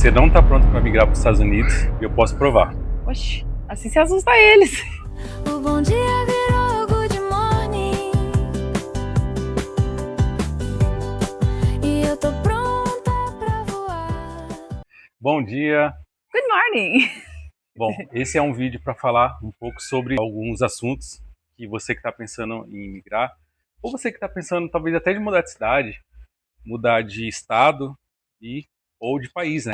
você não tá pronto para migrar para os Estados Unidos, eu posso provar. Oxi, assim se assusta eles. O bom dia virou good morning. E eu tô pronta pra voar. Bom dia. Good morning. Bom, esse é um vídeo para falar um pouco sobre alguns assuntos que você que está pensando em migrar, ou você que está pensando talvez até de mudar de cidade, mudar de estado ou de país, né?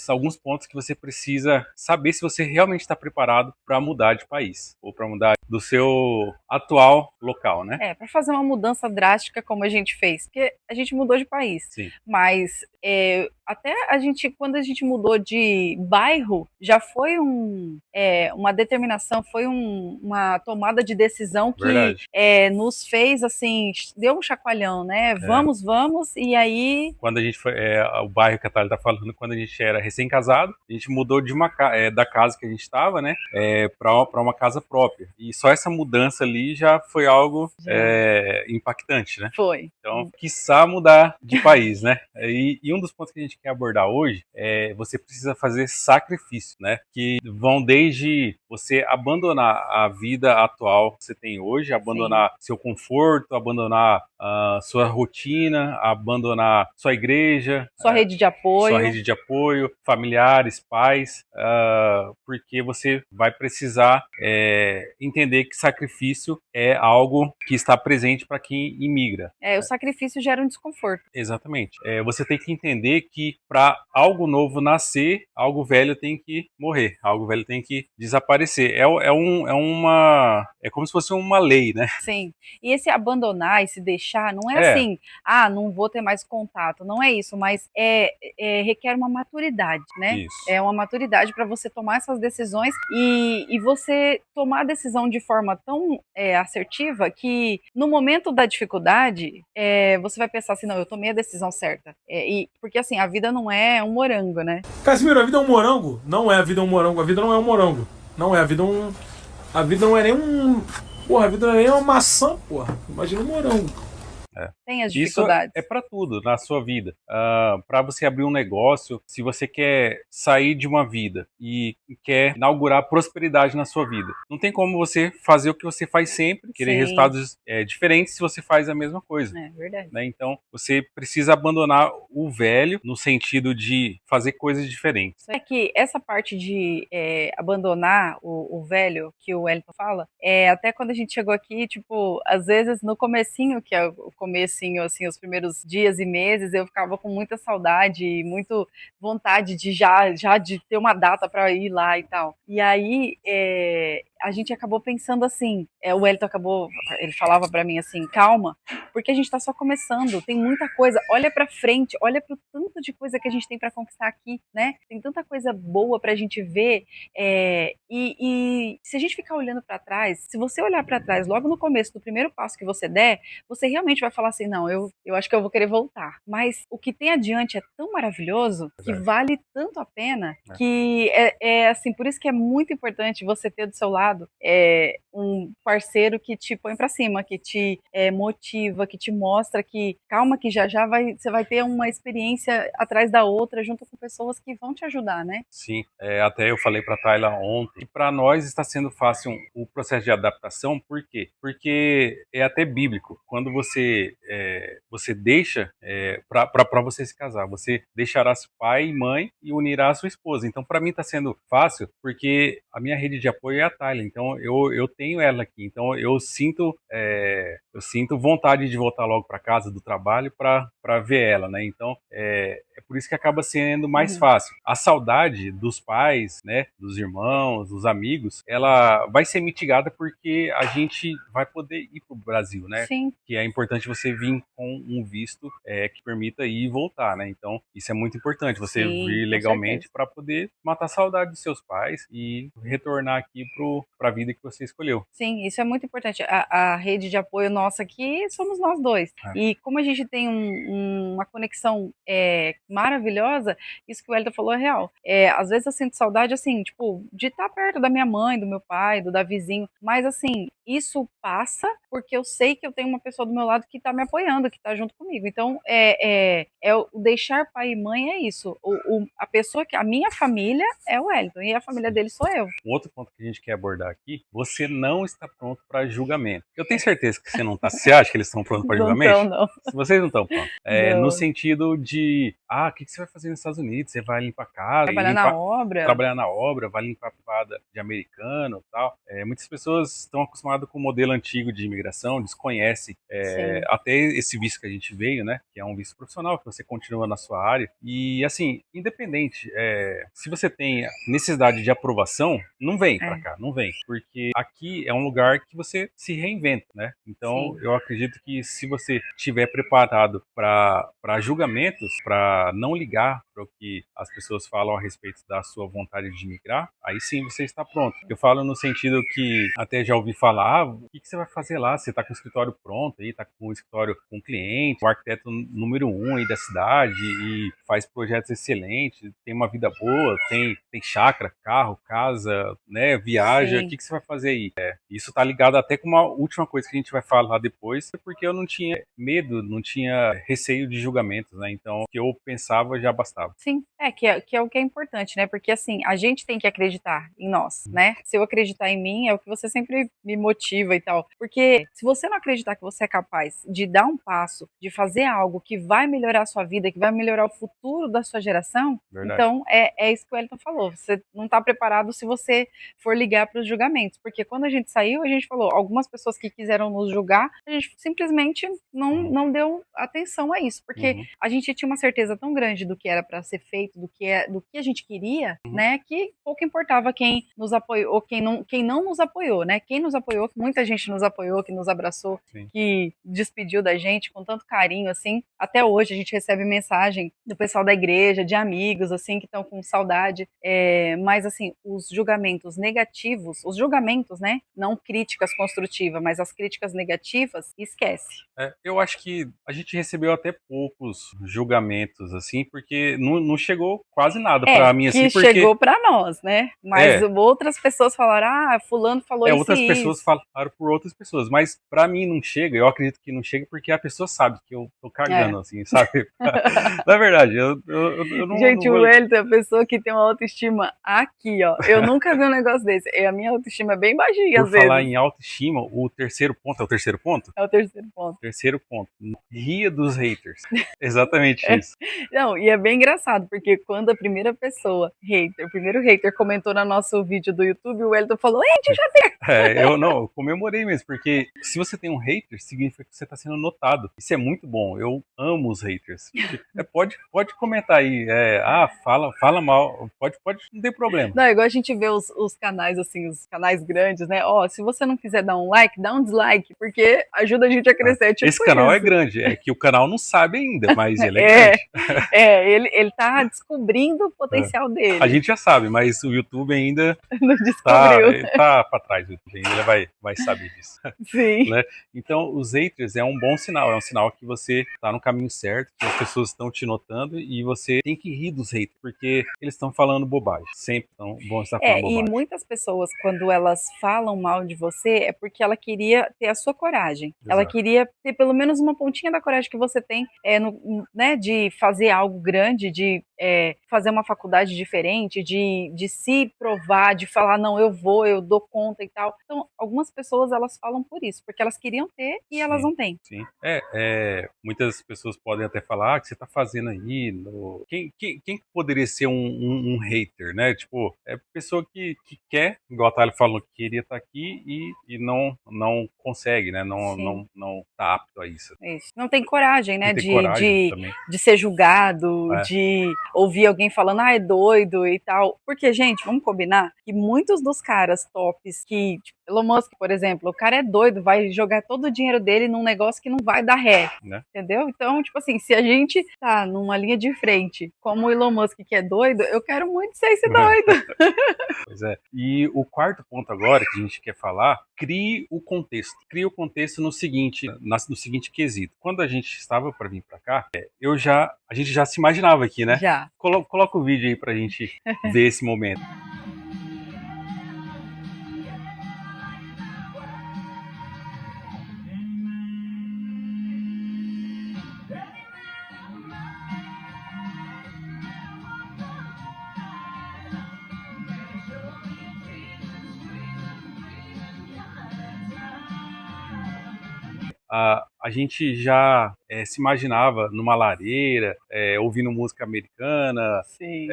Alguns pontos que você precisa saber se você realmente está preparado para mudar de país ou para mudar do seu atual local, né? Para fazer uma mudança drástica como a gente fez, porque a gente mudou de país, Sim. mas até quando a gente mudou de bairro, já foi uma determinação, foi uma tomada de decisão que nos fez, assim, deu um chacoalhão, né? Vamos, e aí... Quando a gente foi, o bairro que a Thalia tá falando, quando a gente era recém-casado, a gente mudou da casa que a gente estava, né, para uma casa própria. E só essa mudança ali já foi algo impactante, né? Foi. Então, quiçá mudar de país, né? E um dos pontos que a gente quer abordar hoje é você precisa fazer sacrifícios, né? Que vão desde você abandonar a vida atual que você tem hoje, abandonar seu conforto, abandonar a sua rotina, abandonar sua igreja, sua rede de apoio, familiares, pais, porque você vai precisar entender que sacrifício é algo que está presente para quem imigra. O sacrifício gera um desconforto. Exatamente. Você tem que entender que para algo novo nascer, algo velho tem que morrer, algo velho tem que desaparecer. É como se fosse uma lei, né? Sim. E esse abandonar e se deixar, não é assim, não vou ter mais contato, não é isso, mas requer uma maturidade, né? Isso. É uma maturidade para você tomar essas decisões e você tomar a decisão de forma tão assertiva que no momento da dificuldade, você vai pensar assim, não, eu tomei a decisão certa. Porque assim, a vida não é um morango, né? Casimiro, a vida é um morango? Não é a vida um morango, a vida não é um morango. Não é, a vida não é nem um... Porra, a vida não é nem uma maçã, porra. Imagina um morango. Tem as dificuldades. Isso é para tudo na sua vida. Para você abrir um negócio, se você quer sair de uma vida e quer inaugurar prosperidade na sua vida, não tem como você fazer o que você faz sempre, querer resultados diferentes se você faz a mesma coisa. É verdade. Né? Então, você precisa abandonar o velho no sentido de fazer coisas diferentes. É que essa parte de abandonar o velho que o Wellington fala, até quando a gente chegou aqui, tipo, às vezes no comecinho, que é o comecinho, assim, os primeiros dias e meses, eu ficava com muita saudade e muito vontade de já de ter uma data para ir lá e tal. E aí a gente acabou pensando assim, o Wellington ele falava para mim assim, calma, porque a gente tá só começando, tem muita coisa, olha para frente, olha pro tanto de coisa que a gente tem para conquistar aqui, né? Tem tanta coisa boa pra gente ver, e se a gente ficar olhando para trás, se você olhar para trás logo no começo do primeiro passo que você der, você realmente vai falar assim, não, eu acho que eu vou querer voltar. Mas o que tem adiante é tão maravilhoso, que vale tanto a pena, que assim, por isso que é muito importante você ter do seu lado um parceiro que te põe pra cima, que te motiva, que te mostra que calma que já você vai ter uma experiência atrás da outra junto com pessoas que vão te ajudar, né? Sim, até eu falei para a Tayla ontem que para nós está sendo fácil o processo de adaptação, por quê? Porque é até bíblico, quando você deixa para você se casar, você deixará seu pai e mãe e unirá a sua esposa. Então para mim está sendo fácil porque a minha rede de apoio é a Tayla, então eu tenho ela aqui, então eu sinto vontade de voltar logo para casa do trabalho para ver ela, né? Então é por isso que acaba sendo mais fácil. A saudade dos pais, né, dos irmãos, dos amigos, ela vai ser mitigada porque a gente vai poder ir para o Brasil, né? Sim. Que é importante você vir com um visto que permita ir e voltar, né? Então isso é muito importante, você vir legalmente para poder matar a saudade dos seus pais e retornar aqui pro para a vida que você escolheu. Sim, isso é muito importante. A rede de apoio nossa aqui somos nós dois. É. E como a gente tem uma conexão maravilhosa, isso que o Elton falou é real. Às vezes eu sinto saudade, assim, tipo, de estar perto da minha mãe, do meu pai, do Davizinho. Mas, assim, isso passa porque eu sei que eu tenho uma pessoa do meu lado que está me apoiando, que está junto comigo. Então, o deixar pai e mãe é isso. A minha família é o Elton e a família dele sou eu. Um outro ponto que a gente quer abordar aqui, você não está pronto para julgamento. Eu tenho certeza que você não está. Você acha que eles estão prontos para julgamento? Não. Vocês não estão prontos. Não. No sentido de, o que você vai fazer nos Estados Unidos? Você vai limpar a casa, Trabalhar na obra, vai limpar a privada de americano e tal. Muitas pessoas estão acostumadas com o modelo antigo de imigração, desconhecem até esse visto que a gente veio, né? Que é um visto profissional, que você continua na sua área. E, assim, independente, se você tem necessidade de aprovação, não vem pra cá, não vem. Porque aqui é um lugar que você se reinventa, né? Então, eu acredito que se você estiver preparado para julgamentos, para não ligar para o que as pessoas falam a respeito da sua vontade de migrar, aí sim você está pronto. Eu falo no sentido que até já ouvi falar, o que você vai fazer lá? Você está com o escritório pronto aí, está com o escritório com cliente, o arquiteto número 1 aí da cidade e faz projetos excelentes, tem uma vida boa, tem chácara, carro, casa, né, viaja, o que você vai fazer aí? Isso tá ligado até com uma última coisa que a gente vai falar depois, porque eu não tinha medo, não tinha receio de julgamentos, né, então o que eu pensava já bastava. Sim, que é o que é importante, né, porque assim, a gente tem que acreditar em nós, né, se eu acreditar em mim, é o que você sempre me motiva e tal, porque se você não acreditar que você é capaz de dar um passo, de fazer algo que vai melhorar a sua vida, que vai melhorar o futuro da sua geração, Verdade. Então é isso que o Elton falou, você não está preparado se você for ligar para os julgamentos, porque quando a gente saiu, a gente falou, algumas pessoas que quiseram nos julgar, a gente simplesmente não deu atenção a isso, porque a gente tinha uma certeza tão grande do que era para ser feito, do que a gente queria, né, que pouco importava quem nos apoiou, quem não nos apoiou, né, quem nos apoiou, muita gente nos apoiou, que nos abraçou, que despediu da gente com tanto carinho, assim, até hoje a gente recebe mensagem do pessoal da igreja, de amigos, assim, que estão com saudade, mas assim, os julgamentos negativos, os julgamentos, né, não críticas construtivas, mas as críticas negativas, esquece. Eu acho que a gente recebeu até poucos julgamentos, assim, porque não chegou quase nada pra mim, assim, porque... chegou pra nós, né, mas outras pessoas falaram, fulano falou isso outras pessoas falaram por outras pessoas, mas pra mim não chega, eu acredito que não chega porque a pessoa sabe que eu tô cagando, assim, sabe? Na verdade, eu não... Gente, o Elton é a pessoa que tem uma autoestima aqui, ó. Eu nunca vi um negócio desse. A minha autoestima é bem baixinha, às vezes. Por falar em autoestima, o terceiro ponto, é o terceiro ponto? É o terceiro ponto. Terceiro ponto. Ria dos haters. Exatamente isso. Não, e é bem engraçado, porque quando a primeiro hater comentou no nosso vídeo do YouTube, o Elton falou, eu comemorei mesmo, porque se você tem um hater, significa que você tá sendo notado. Isso é muito bom. Eu amo os haters. Pode comentar aí. Fala mal. Pode, não tem problema. Não, igual a gente vê os canais, assim, os canais grandes, né? Se você não quiser dar um like, dá um dislike, porque ajuda a gente a crescer. Tipo esse canal isso. É grande, é que o canal não sabe ainda, mas ele é grande. Ele tá descobrindo o potencial dele. A gente já sabe, mas o YouTube ainda não descobriu. Tá pra trás, o YouTube ainda vai saber disso. Sim. Né? Então, os haters é um bom sinal, é um sinal que você tá no caminho certo, que as pessoas estão te notando e você tem que rir dos haters, porque eles estão falando bobagem, sempre vão estar falando bobagem. E muitas pessoas, quando elas falam mal de você, é porque ela queria ter a sua coragem. Exato. Ela queria ter pelo menos uma pontinha da coragem que você tem, né, de fazer algo grande, de fazer uma faculdade diferente, de se provar, de falar, não, eu dou conta e tal. Então, algumas pessoas, elas falam por isso, porque elas queriam ter e elas não têm. Sim. Muitas pessoas podem até falar, o que você tá fazendo aí? Quem poderia ser um hater, né? Tipo, pessoa que quer, igual a Thalia falou, que queria estar aqui e não consegue, né? Não tá apto a isso. Não tem coragem, né? Não tem coragem também. De ser julgado, ouvir alguém falando, é doido e tal. Porque, gente, vamos combinar que muitos dos caras tops que, tipo, Elon Musk, por exemplo, o cara é doido, vai jogar todo o dinheiro dele num negócio que não vai dar ré, né? entendeu? Então, tipo assim, se a gente tá numa linha de frente como o Elon Musk que é doido, eu quero muito ser esse doido. Pois é. E o quarto ponto agora que a gente quer falar, crie o contexto. Crie o contexto no seguinte quesito. Quando a gente estava para vir para cá, a gente já se imaginava aqui, né? Já. Coloca o vídeo aí pra gente ver esse momento. A gente já se imaginava numa lareira, ouvindo música americana, Sim.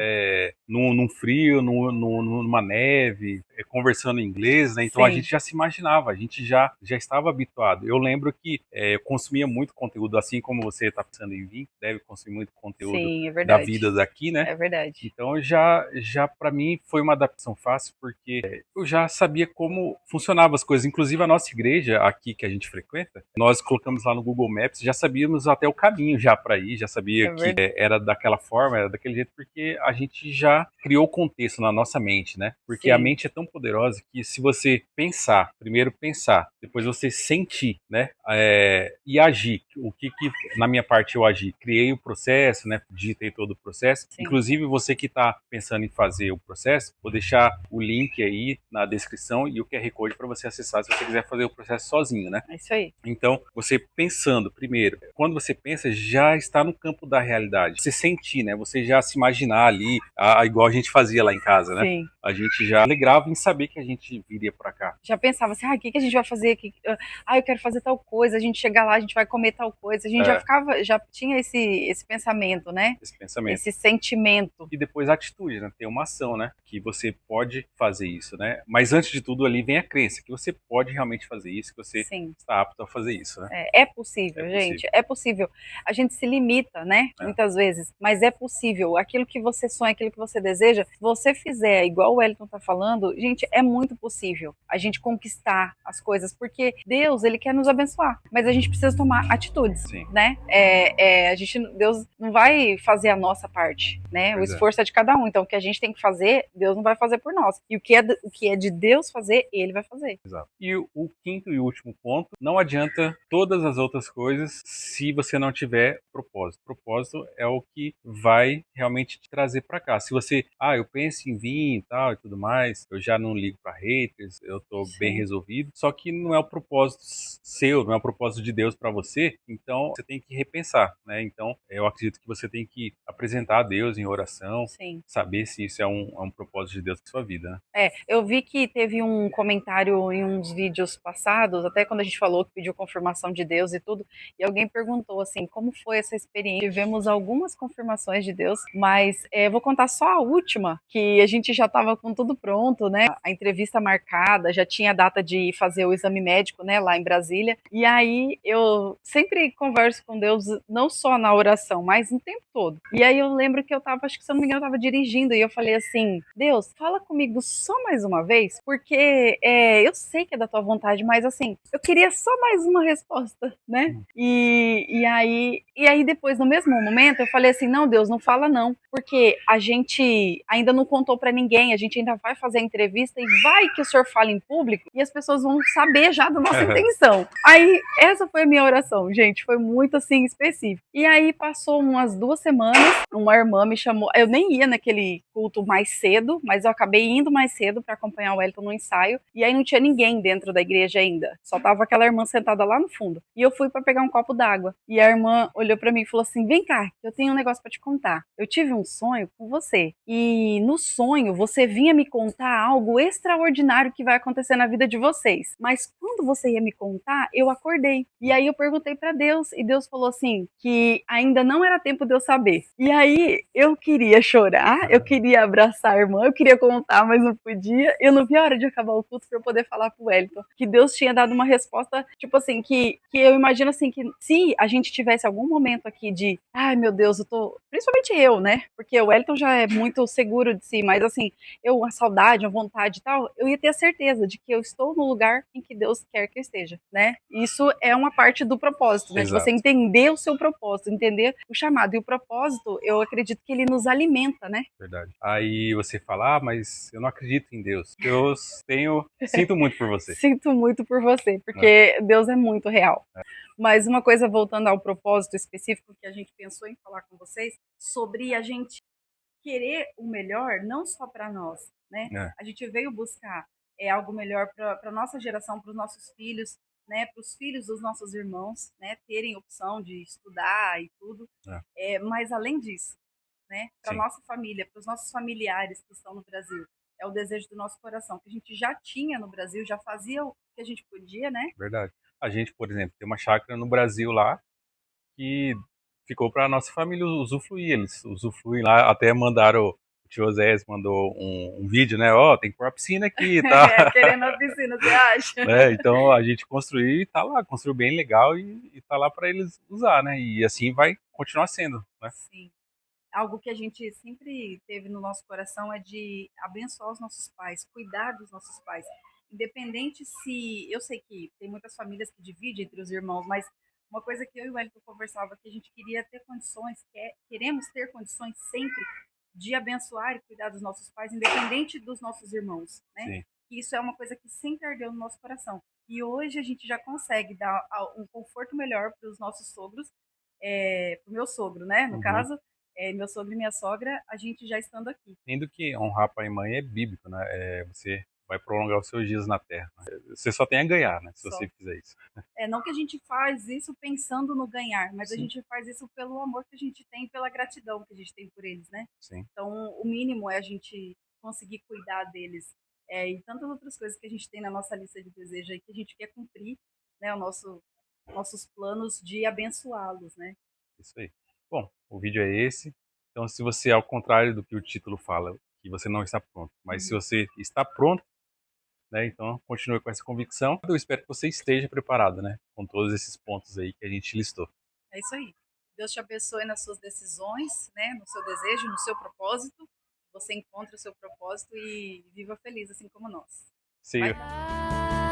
num frio, numa neve, conversando em inglês, né? Então Sim. a gente já se imaginava, a gente já estava habituado. Eu lembro que eu consumia muito conteúdo, assim como você está pensando em vir, deve consumir muito conteúdo Sim, é da verdade. vida daqui, né? É verdade. Então já para mim foi uma adaptação fácil, porque eu já sabia como funcionavam as coisas. Inclusive a nossa igreja aqui que a gente frequenta, nós colocamos lá no Google Maps, já sabíamos até o caminho já para ir, já sabia que era daquela forma, era daquele jeito, porque a gente já criou o contexto na nossa mente, né? Porque a mente é tão poderosa que se você primeiro pensar, depois você sentir, né? E agir. O que na minha parte eu agi? Criei o processo, né? Digitei todo o processo. Sim. Inclusive você que está pensando em fazer o processo, vou deixar o link aí na descrição e o QR Code para você acessar se você quiser fazer o processo sozinho, né? É isso aí. Então, você pensando primeiro, quando você pensa, já está no campo da realidade. Você sentir, né? Você já se imaginar ali, igual a gente fazia lá em casa, né? Sim. A gente já alegrava em saber que a gente viria para cá. Já pensava assim, o que a gente vai fazer? Eu quero fazer tal coisa, a gente chegar lá, a gente vai comer tal coisa. A gente já tinha esse pensamento, né? Esse pensamento. Esse sentimento. E depois a atitude, né? Ter uma ação, né? Que você pode fazer isso, né? Mas antes de tudo ali vem a crença, que você pode realmente fazer isso, que você está apto a fazer isso, né? É possível, gente. É possível. A gente se limita, né? Muitas vezes. Mas é possível. Aquilo que você sonha, aquilo que você deseja, se você fizer igual o Wellington tá falando, gente, é muito possível a gente conquistar as coisas, porque Deus, ele quer nos abençoar, mas a gente precisa tomar atitudes, Sim. né? Deus não vai fazer a nossa parte, né? Pois o esforço é de cada um, então o que a gente tem que fazer, Deus não vai fazer por nós. E o que é de Deus fazer, ele vai fazer. Exato. E o quinto e último ponto, não adianta todas as outras coisas se você não tiver propósito. Propósito é o que vai realmente te trazer para cá. Se você, eu penso em vir e tal e tudo mais, eu já não ligo para haters, eu tô bem resolvido, só que não é o propósito seu, não é o propósito de Deus para você, então você tem que repensar, né? Então eu acredito que você tem que apresentar a Deus em oração, saber se isso é um propósito de Deus para sua vida, né? Eu vi que teve um comentário em uns vídeos passados, até quando a gente falou que pediu confirmação de Deus e tudo, e alguém perguntou assim, como foi essa experiência? Tivemos algumas confirmações de Deus, mas vou contar só a última, que a gente já estava com tudo pronto, né? A entrevista marcada, já tinha a data de fazer o exame médico, né, lá em Brasília, e aí eu sempre converso com Deus, não só na oração, mas no tempo todo. E aí eu lembro que eu tava, acho que se eu não me engano, eu tava dirigindo, e eu falei assim, Deus, fala comigo só mais uma vez, porque eu sei que é da tua vontade, mas assim, eu queria só mais uma resposta, né? E aí depois, no mesmo momento, eu falei assim, não, Deus, não fala não, porque a gente ainda não contou pra ninguém, a gente ainda vai fazer a entrevista e vai que o senhor fala em público e as pessoas vão saber já da nossa intenção. Aí, essa foi a minha oração, gente, foi muito assim, específico. E aí, passou umas 2 semanas, uma irmã me chamou, eu nem ia naquele culto mais cedo, mas eu acabei indo mais cedo pra acompanhar o Wellington no ensaio, e aí não tinha ninguém dentro da igreja ainda, só tava aquela irmã sentada lá no fundo. E eu fui pra pegar um copo d'água, e a irmã olhou pra mim e falou assim, vem cá, eu tenho um negócio pra te contar. Eu tive um sonho com você, e no sonho você vinha me contar algo extraordinário que vai acontecer na vida de vocês. Mas quando você ia me contar, eu acordei. E aí eu perguntei pra Deus, e Deus falou assim, que ainda não era tempo de eu saber. E aí eu queria chorar, eu queria abraçar a irmã, eu queria contar, mas não podia. Eu não vi a hora de acabar o culto pra eu poder falar pro Wellington que Deus tinha dado uma resposta, tipo assim, que eu imagino assim, que se se a gente tivesse algum momento aqui de, ai meu Deus, eu tô. Principalmente eu, né? Porque o Wellington já é muito seguro de si, mas assim, a saudade, a vontade e tal, eu ia ter a certeza de que eu estou no lugar em que Deus quer que eu esteja, né? Isso é uma parte do propósito, né? De você Exato. entender o seu propósito, entender o chamado. E o propósito, eu acredito que ele nos alimenta, né? Verdade. Aí você fala, mas eu não acredito em Deus. Sinto muito por você. Sinto muito por você, porque Deus é muito real. Mas uma coisa, voltando ao propósito específico que a gente pensou em falar com vocês, sobre a gente querer o melhor, não só para nós, né? É, A gente veio buscar algo melhor para a nossa geração, para os nossos filhos, né? Para os filhos dos nossos irmãos, né? Terem opção de estudar e tudo. Mas além disso, né? Para sim, nossa família, para os nossos familiares que estão no Brasil, é o desejo do nosso coração, que a gente já tinha no Brasil, já fazia o que a gente podia, né? verdade. A gente, por exemplo, tem uma chácara no Brasil lá que ficou para nossa família usufruir. Eles usufruem lá, até mandaram, o tio Osés mandou um vídeo, né? Ó, tem que pôr a piscina aqui, tá? Querendo a piscina, você acha? Né? Então a gente construiu e tá lá, construiu bem legal e tá lá para eles usar, né? E assim vai continuar sendo, né? Sim. Algo que a gente sempre teve no nosso coração é de abençoar os nossos pais, cuidar dos nossos pais. Independente se. Eu sei que tem muitas famílias que dividem entre os irmãos, mas uma coisa que eu e o Wellington conversava que a gente queria ter condições, queremos ter condições sempre de abençoar e cuidar dos nossos pais, independente dos nossos irmãos, né? Sim. E isso é uma coisa que sempre ardeu no nosso coração. E hoje a gente já consegue dar um conforto melhor para os nossos sogros, para o meu sogro, né? No Uhum. caso, meu sogro e minha sogra, a gente já estando aqui. Sendo que honrar pai e mãe é bíblico, né? Você vai prolongar os seus dias na terra, né? Você só tem a ganhar, né? Se Só. você fizer isso. Não que a gente faz isso pensando no ganhar, mas a Sim, gente faz isso pelo amor que a gente tem, pela gratidão que a gente tem por eles, né? sim. Então, o mínimo é a gente conseguir cuidar deles. E tantas outras coisas que a gente tem na nossa lista de desejos aí que a gente quer cumprir, né? Nossos planos de abençoá-los, né? Isso aí. Bom, o vídeo é esse. Então, se você, ao contrário do que o título fala, que você não está pronto, mas se Uhum. você está pronto, né, então continue com essa convicção. Eu espero que você esteja preparado, né, com todos esses pontos aí que a gente listou. É isso aí. Deus te abençoe nas suas decisões, né? No seu desejo, no seu propósito. Você encontre o seu propósito e viva feliz, assim como nós. See you. Bye.